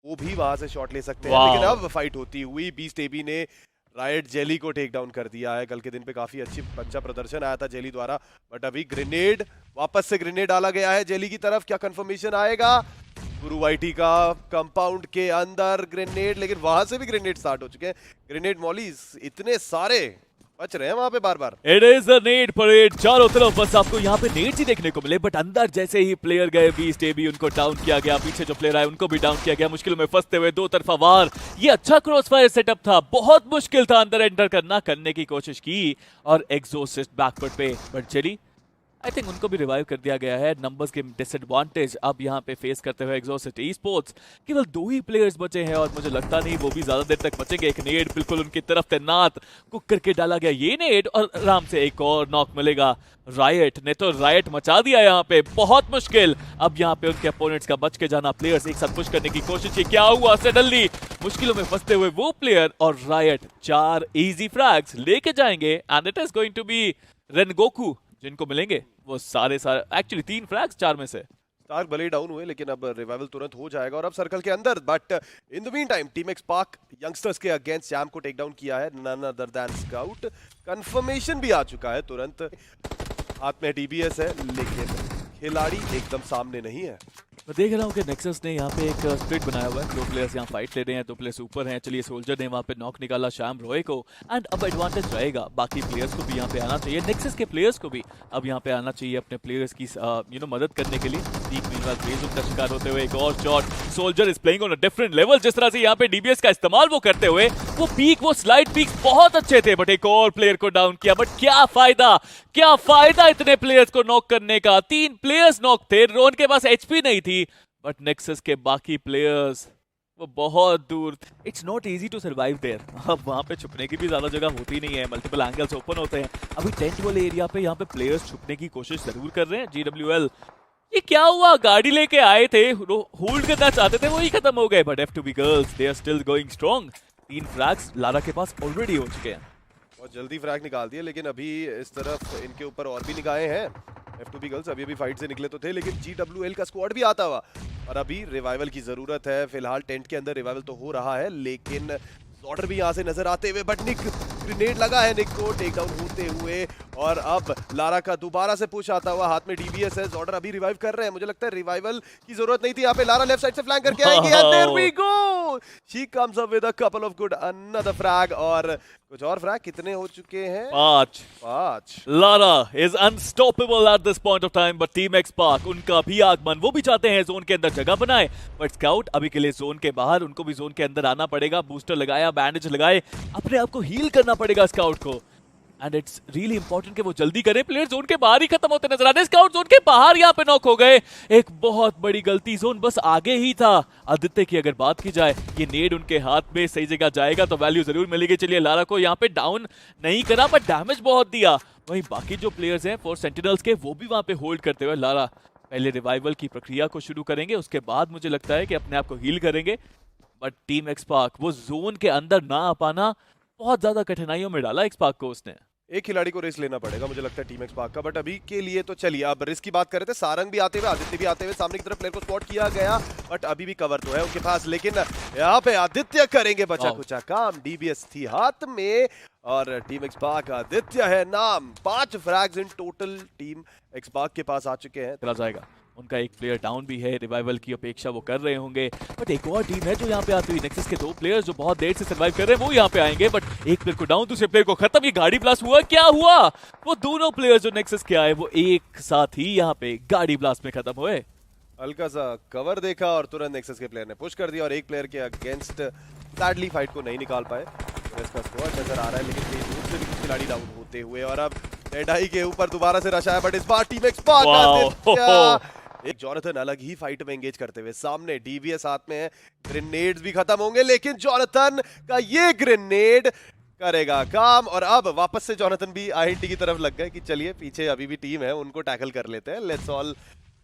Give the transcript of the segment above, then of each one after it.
वो भी वहां से शॉट ले सकते हैं, लेकिन अब फाइट होती हुई बीस्ट एबी ने रायट जेली को टेक डाउन कर दिया है। कल के दिन पे काफी अच्छा प्रदर्शन आया था जेली द्वारा, बट अभी ग्रेनेड, वापस से ग्रेनेड डाला गया है जेली की तरफ। क्या कंफर्मेशन आएगा? गुरु वाईटी का कंपाउंड के अंदर ग्रेनेड, लेकिन वहां से भी ग्रेनेड स्टार्ट हो चुके हैं। ग्रेनेड मॉलीज इतने सारे बच रहे हैं वहां पे बार बार। इट इज अ नेड परेड, चारों तरफ बस आपको यहाँ पे नेड्स ही देखने को मिले, बट अंदर जैसे ही प्लेयर गए बीस्ट एबी उनको डाउन किया गया, पीछे जो प्लेयर आए उनको भी डाउन किया गया। मुश्किल में फंसते हुए दो तरफा वार, ये अच्छा क्रॉस फायर सेटअप था, बहुत मुश्किल था अंदर एंटर करने की कोशिश की और एग्जॉस्ट बैकवर्ड पे, बट चली आई थिंक उनको भी रिवाइव कर दिया गया है। नंबर्स के डिसएडवांटेज अब यहाँ पे फेस करते हुए एग्जॉस्ट ई-स्पोर्ट्स, केवल 2 ही प्लेयर्स बचे हैं और मुझे लगता नहीं वो भी ज्यादा देर तक बचेंगे। एक नेड बिल्कुल उनकी तरफ तैनात कुक करके डाला गया ये नेड और आराम से एक और नॉक मिलेगा। रायट ने तो रायट मचा दिया यहाँ पे, बहुत मुश्किल अब यहाँ पे उनके अपोनेंट्स का बच के जाना। प्लेयर्स एक साथ पुश करने की कोशिश की, क्या हुआ? सडनली मुश्किलों में फंसते हुए वो प्लेयर और रायट 4 इजी फ्रैग्स लेके जाएंगे and it is going to be Rengoku जिनको मिलेंगे वो सारे एक्चुअली 3 फ्रैग्स 4 में से। स्टार्क भले ही डाउन हुए, लेकिन अब रिवाइवल तुरंत हो जाएगा और अब सर्कल के अंदर। But in the mean time team X park youngsters के अगेंस्ट जैम को टेक डाउन किया है, none other than Scout. Confirmation भी आ चुका है तुरंत, हाथ में डीबीएस है, लेकिन खिलाड़ी एकदम सामने नहीं है। मैं देख रहा हूँ कि नेक्सस ने यहाँ पे एक स्प्लिट बनाया हुआ है, 2 प्लेयर्स यहाँ फाइट ले रहे हैं, 2 प्लेयर्स ऊपर हैं। चलिए सोल्जर ने वहाँ पे नॉक निकाला श्याम रॉय को एंड अब एडवांटेज रहेगा, बाकी प्लेयर्स को भी यहाँ पे आना चाहिए, नेक्सस के प्लेयर्स को भी अब यहाँ पे आना चाहिए अपने प्लेयर्स की मदद करने के लिए। पीक मीनवाइल फेज का शिकार होते हुए एक और shot, soldier is playing on a different level. जिस तरह से यहाँ पे डीबीएस का इस्तेमाल वो करते हुए, वो स्लाइड पीक्स बहुत अच्छे थे, बट एक और प्लेयर को डाउन किया। बट क्या फायदा इतने प्लेयर्स को नॉक करने का? 3 प्लेयर्स नॉक थे, रोन के पास एचपी नहीं थी, बट नेक्सस के बाकी प्लेयर्स वो बहुत दूर। It's not easy to survive there. अब वहाँ पे छुपने की भी ज्यादा जगह होती नहीं है, मल्टीपल एंगल्स ओपन होते हैं। अभी टेंट वाले एरिया पे यहाँ पे प्लेयर्स छुपने की कोशिश जरूर कर रहे हैं। GWL ये क्या हुआ? गाड़ी लेके आए थे, होल्ड करना चाहते थे, वही खत्म हो गए। But F2B girls they are still going strong. 3 frags Lara के पास ऑलरेडी हो चुके हैं, बहुत जल्दी फ्रैग निकाल दिए, लेकिन अभी इस तरफ इनके ऊपर और भी निगाहें हैं। F2B गर्ल्स अभी फाइट से निकले तो थे, लेकिन GWL का स्क्वाड भी आता हुआ और अभी रिवाइवल की जरूरत है। फिलहाल टेंट के अंदर रिवाइवल तो हो रहा है, लेकिन जॉर्डर भी यहाँ से नजर आते हुए, बट निक ग्रेनेड लगा है निक को टेक डाउन होते हुए। और अब लारा का दोबारा से पुश आता हुआ, हाथ में डीबीएस है, जॉर्डर अभी रिवाइव कर रहे हैं। मुझे लगता है रिवाइवल की जरूरत नहीं थी यहाँ पे। लारा लेफ्ट साइड से फ्लैंक करके आएगी and there we go, she comes up with a couple of good another frag. और कुछ और फ्रैग कितने हो चुके हैं? 5। Lara is unstoppable at this point of time, but team X park उनका भी आगमन, वो भी चाहते हैं जोन के अंदर जगह बनाए, बट स्काउट अभी के लिए जोन के बाहर, उनको भी जोन के अंदर आना पड़ेगा। बूस्टर लगाया, बैंडेज लगाए, अपने आप को हील करना पड़ेगा स्काउट को एंड इट्स रियली इंपॉर्टेंट कि वो जल्दी करे। प्लेयर जोन के बाहर ही खत्म होते नजर आ रहे हैं, स्काउट जोन के बाहर यहाँ पे नॉक हो गए। एक बहुत बड़ी गलती, जोन बस आगे ही था। आदित्य की अगर बात की जाए, ये नेड उनके हाथ में सही जगह जाएगा तो वैल्यू जरूर मिलेगी। चलिए लारा को यहाँ पे डाउन नहीं करा, बट डैमेज बहुत दिया। वहीं बाकी जो प्लेयर्स हैं 4 सेंटिनल्स के, वो भी वहां पे होल्ड करते हुए लारा पहले रिवाइवल की प्रक्रिया को शुरू करेंगे, उसके बाद मुझे लगता है कि अपने आप को हील करेंगे। बट टीम एक्स पार्क वो जोन के अंदर ना आ पाना बहुत ज्यादा कठिनाइयों में डाला एक्स पार्क को उसने। एक खिलाड़ी को रिस्क लेना पड़ेगा मुझे लगता है टीम एक्स पार्क का, बट अभी के लिए तो चलिए। अब रिस्क की बात कर रहे थे, सारंग भी आते हुए, आदित्य भी आते हुए, सामने की तरफ प्लेयर को स्पॉट किया गया, बट अभी भी कवर तो है उनके पास। लेकिन यहाँ पे आदित्य करेंगे बचा कुचा काम, डीबीएस थी हाथ में और टीम एक्स पार्क आदित्य है नाम। 5 फ्रैग्स in total team X park के पास आ चुके हैं। चला जाएगा, उनका एक प्लेयर डाउन भी है, रिवाइवल की अपेक्षा वो कर रहे होंगे, बट एक और टीम है जो यहाँ पे आती हुई। नेक्सस के 2 प्लेयर्स जो बहुत देर से सर्वाइव कर रहे हैं वो यहाँ पे आएंगे, बट एक प्लेयर को डाउन, दूसरे प्लेयर को खत्म। ये गाड़ी ब्लास्ट हुआ, क्या हुआ? वो दोनों प्लेयर्स जो नेक्सस के आए वो एक साथ ही यहाँ पे गाड़ी ब्लास्ट में खत्म हुए। हल्का सा कवर देखा और तुरंत नेक्सस के प्लेयर ने पुश कर दिया और एक प्लेयर के अगेंस्ट सैडली फाइट को नहीं निकाल पाए। इसका स्कोर नजर आ रहा है, लेकिन कहीं दूर से भी कुछ खिलाड़ी डाउन होते हुए और अब डेडाई के ऊपर दोबारा से रश आया, बट इस बार टीम एक्स पार्क एक जॉनथन अलग ही फाइट में एंगेज करते हुए सामने, डीबीएस हाथ में है, ग्रेनेड्स भी खत्म होंगे, लेकिन जॉनथन का ये ग्रेनेड करेगा काम। और अब वापस से जॉनथन भी आईएनटी की तरफ लग गए कि चलिए पीछे अभी भी टीम है, उनको टैकल कर लेते हैं, let's all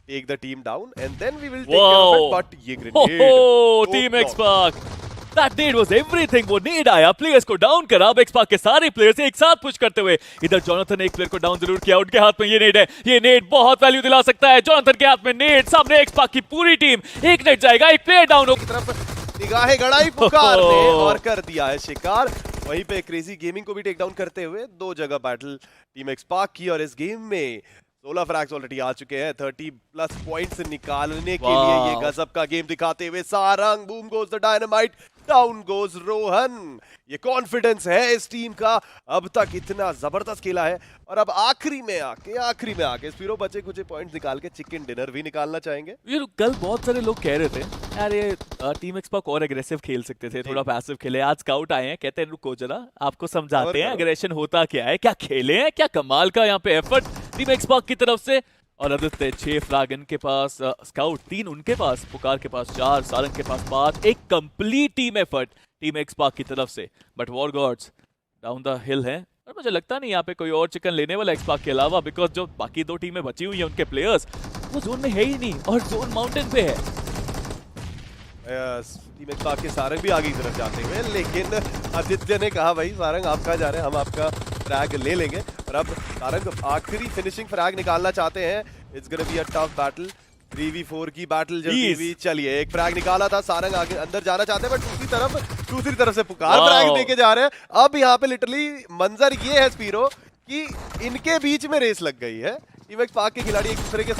take the team down and then we will take care of it. But ये grenade team X park That need was everything. वो नीड आया, प्लेयर्स को डाउन करा, अब एक्स पार्क के सारे प्लेयर्स एक साथ पुश करते हुए। इधर जॉनथन ने एक प्लेयर को डाउन जरूर किया, उनके हाथ में ये नेड है, ये नेड बहुत वैल्यू दिला सकता है। जॉनथन के हाथ में नेड, सामने एक्स पार्क की पूरी टीम, एक नेड जाएगा, एक प्लेयर डाउन हो। की तरफ निगाहें गड़ाई पुकार ने और कर दिया है शिकार। वहीं पे क्रेजी गेमिंग को भी टेक डाउन करते हुए 2 जगह बैटल टीम एक्सपार्क की और इस गेम में 16 फ्रैग्स ऑलरेडी आ चुके हैं। 30+ पॉइंट्स निकालने के लिए ये गजब का गेम दिखाते हुए Sarang, boom goes the dynamite, down goes Rohan. ये कॉन्फिडेंस है इस टीम का, अब तक इतना जबरदस्त खेला है और अब आखिरी में आके स्पीरो बचे कुछ पॉइंट्स निकाल के चिकन डिनर भी निकालना चाहेंगे। ये कल बहुत सारे लोग कह रहे थे यार ये टीम एक्सपार्क और एग्रेसिव खेल सकते थे, थोड़ा पैसिव खेले। आज स्काउट आए हैं, कहते हैं रुको जरा आपको समझाते हैं एग्रेशन होता क्या है, क्या खेले हैं, क्या कमाल का यहाँ पे एफर्ट टीम एक्सपार्क की तरफ से। और आदित्य 6 फ्लैग इनके पास, स्काउट 3 उनके पास, पुकार के पास 4, सारंग के पास 5, एक complete team effort team X park की तरफ से। But war gods down the hill है और मुझे लगता नहीं यहाँ पे कोई और चिकन लेने वाला एक्सपार्क के अलावा, बिकॉज जो बाकी 2 टीमें बची हुई है उनके प्लेयर्स वो जोन में है ही नहीं और जोन माउंटेन पे है। टीम एक्सपार्क के सारंग भी आगे की तरफ जाते हुए, लेकिन आदित्य ने कहा भाई सारंग आप कहाँ जा रहे हैं, हम आपका फ्रैग ले लेंगे। और अब सारंग आखिरी फिनिशिंग फ्रैग निकालना चाहते हैं। It's gonna be a tough battle, 3v4 की बैटल जल्दी भी। चलिए एक फ्रैग निकाला था, सारंग आगे अंदर जाना चाहते हैं, बट दूसरी तरफ से पुकार फ्रैग देके जा रहे हैं। अब यहाँ पे लिटरली मंजर ये है स्पीरो कि इनके बीच में रेस लग गई है। टीम एक्सपार्क के खिलाड़ी एक दूसरे के